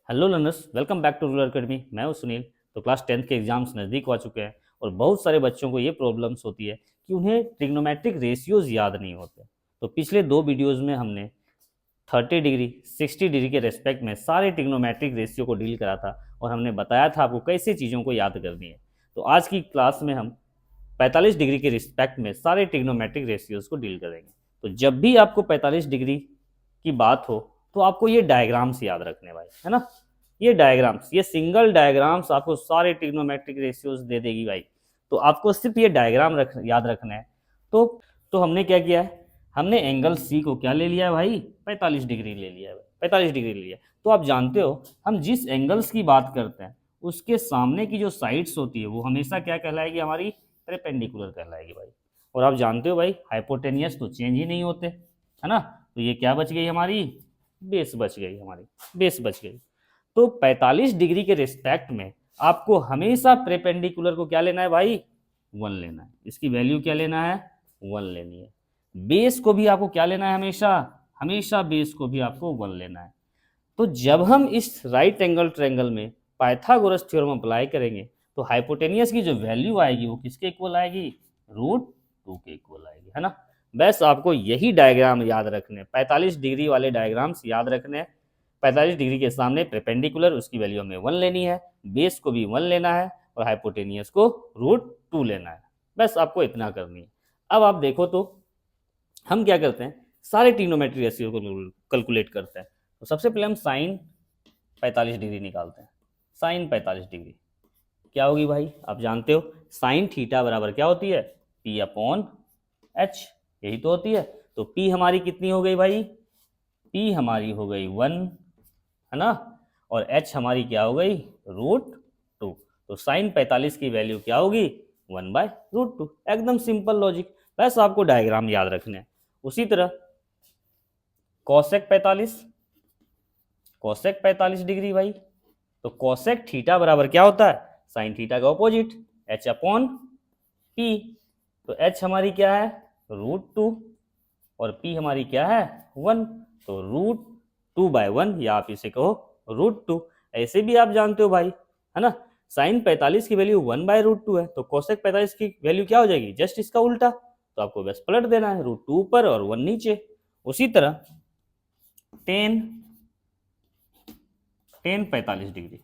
Hello learners, welcome back to rural academy. मैं हूं सुनील। तो क्लास 10th के एग्जाम्स नज़दीक आ चुके हैं और बहुत सारे बच्चों को ये प्रॉब्लम्स होती है कि उन्हें ट्रिग्नोमेट्रिक रेशियोज याद नहीं होते। तो पिछले दो वीडियोज़ में हमने 30 डिग्री 60 डिग्री के रेस्पेक्ट में सारे ट्रिग्नोमेट्रिक रेशियो को डील करा था और हमने बताया था आपको कैसे चीज़ों को याद करनी है। तो आज की क्लास में हम 45 डिग्री के रिस्पेक्ट में सारे ट्रिग्नोमेट्रिक रेशियोज को डील करेंगे। तो जब भी आपको 45 डिग्री की बात हो तो आपको ये डायग्राम्स याद रखने भाई, है ना। ये डायग्राम्स, ये सिंगल डायग्राम्स आपको सारे ट्रिग्नोमेट्रिक रेशियोज दे देगी भाई। तो आपको सिर्फ ये डायग्राम याद रखना है। तो हमने क्या किया है, हमने एंगल सी को क्या ले लिया है भाई, 45 डिग्री ले लिया है। 45 डिग्री ले लिया। तो आप जानते हो हम जिस एंगल्स की बात करते हैं उसके सामने की जो साइड्स होती है वो हमेशा क्या कहलाएगी, हमारी परपेंडिकुलर कहलाएगी भाई। और आप जानते हो भाई हाइपोटेनियस तो चेंज ही नहीं होते, है ना। तो ये क्या बच गई, हमारी बेस बच गई, हमारी बेस बच गई। तो 45 डिग्री के रिस्पेक्ट में आपको हमेशा परपेंडिकुलर को क्या लेना है भाई, 1 लेना है। इसकी वैल्यू क्या लेना है, 1 लेनी है। बेस को भी आपको क्या लेना है, हमेशा हमेशा बेस को भी आपको 1 लेना है। तो जब हम इस राइट एंगल ट्रायंगल में पाइथागोरस थ्योरम अप्लाई करेंगे तो हाइपोटेनियस की जो वैल्यू आएगी वो किसके इक्वल आएगी, √2 के इक्वल आएगी, है ना। बस आपको यही डायग्राम याद रखने, 45 डिग्री वाले डायग्राम्स याद रखने हैं। 45 डिग्री के सामने परपेंडिकुलर, उसकी वैल्यू हमें 1 लेनी है, बेस को भी 1 लेना है और हाइपोटेनियस को √2 लेना है। बस आपको इतना करनी है। अब आप देखो तो हम क्या करते हैं, सारे ट्रिग्नोमेट्रिक रेशियो को कैलकुलेट करते हैं। तो सबसे पहले हम साइन 45 डिग्री निकालते हैं। साइन 45 डिग्री क्या होगी भाई, आप जानते हो साइन थीटा बराबर क्या होती है, P/H, यही तो होती है। तो P हमारी कितनी हो गई भाई, P हमारी हो गई 1, है ना। और H हमारी क्या हो गई, √2। तो साइन 45 की वैल्यू क्या होगी, 1/√2। एकदम सिंपल लॉजिक। बस आपको डायग्राम याद रखने हैं। उसी तरह कोसेक 45 डिग्री भाई। तो कोसेक थीटा बराबर क्या होता है, साइन थीटा का ऑपोजिट, H/P। तो H हमारी क्या है, √2 और P हमारी क्या है, 1। तो √2/1 या आप इसे कहो √2। ऐसे भी आप जानते हो भाई, है ना, साइन 45 की वैल्यू 1/√2 है। तो कोसेक 45 की वैल्यू क्या हो जाएगी, जस्ट इसका उल्टा। तो आपको बस पलट देना है, √2 ऊपर और 1 नीचे। उसी तरह टेन 45 डिग्री,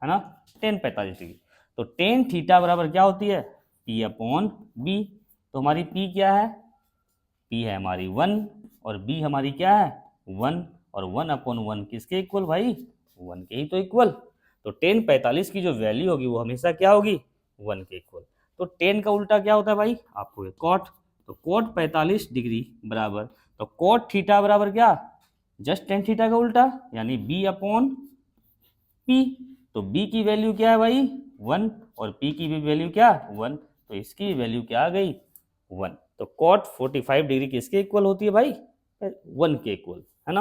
है ना, टेन 45 डिग्री। तो टेन थीटा बराबर क्या होती है, P/B। तो हमारी P क्या है, P है हमारी 1 और B हमारी क्या है, 1। और 1/1 किसके इक्वल भाई, 1 के ही तो इक्वल। तो टेन 45 की जो वैल्यू होगी वो हमेशा क्या होगी, 1 के इक्वल। तो टेन का उल्टा क्या होता है भाई, आपको ये कॉट। तो कॉट 45 डिग्री बराबर, तो कॉट थीटा बराबर क्या, जस्ट टेन थीटा का उल्टा, यानी B/P। तो B की वैल्यू क्या है भाई, 1 और P की भी वैल्यू क्या, 1। तो इसकी वैल्यू क्या आ गई, 1। तो कॉट 45 डिग्री किसके इक्वल होती है भाई, 1 के इक्वल, है ना।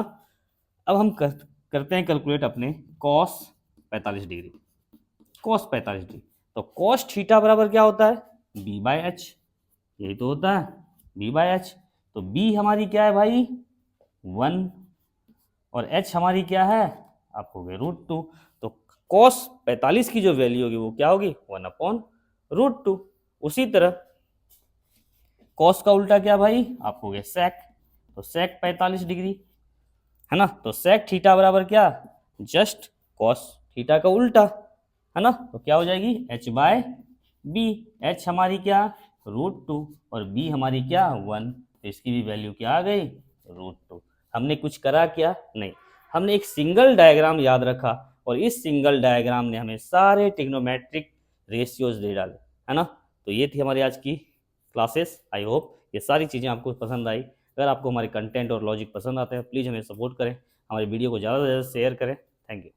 अब हम करते हैं कैलकुलेट अपने कॉस 45 डिग्री। कॉस 45 डिग्री, तो कॉस थीटा बराबर क्या होता है, B/H, यही तो होता है, B/H। तो B हमारी क्या है भाई, 1 और H हमारी क्या है, आप हो गए √2। तो कॉस 45 की जो वैल्यू होगी वो क्या होगी, 1/√2। उसी तरह कॉस का उल्टा क्या भाई, आप हो गए सेक। तो सेक 45 डिग्री, है ना। तो सेक थीटा बराबर क्या, जस्ट कॉस थीटा का उल्टा, है ना। तो क्या हो जाएगी, H/B। H हमारी क्या, √2 और B हमारी क्या, 1। तो इसकी भी वैल्यू क्या आ गई, √2। हमने कुछ करा क्या, नहीं, हमने एक सिंगल डायग्राम याद रखा और इस सिंगल डायग्राम ने हमें सारे ट्रिग्नोमेट्रिक रेशियोज दे डाले, है ना। तो ये थी हमारी आज की क्लासेस। आई होप ये सारी चीज़ें आपको पसंद आई। अगर आपको हमारे कंटेंट और लॉजिक पसंद आते हैं प्लीज़ हमें सपोर्ट करें, हमारे वीडियो को ज़्यादा से ज़्यादा शेयर करें। Thank you.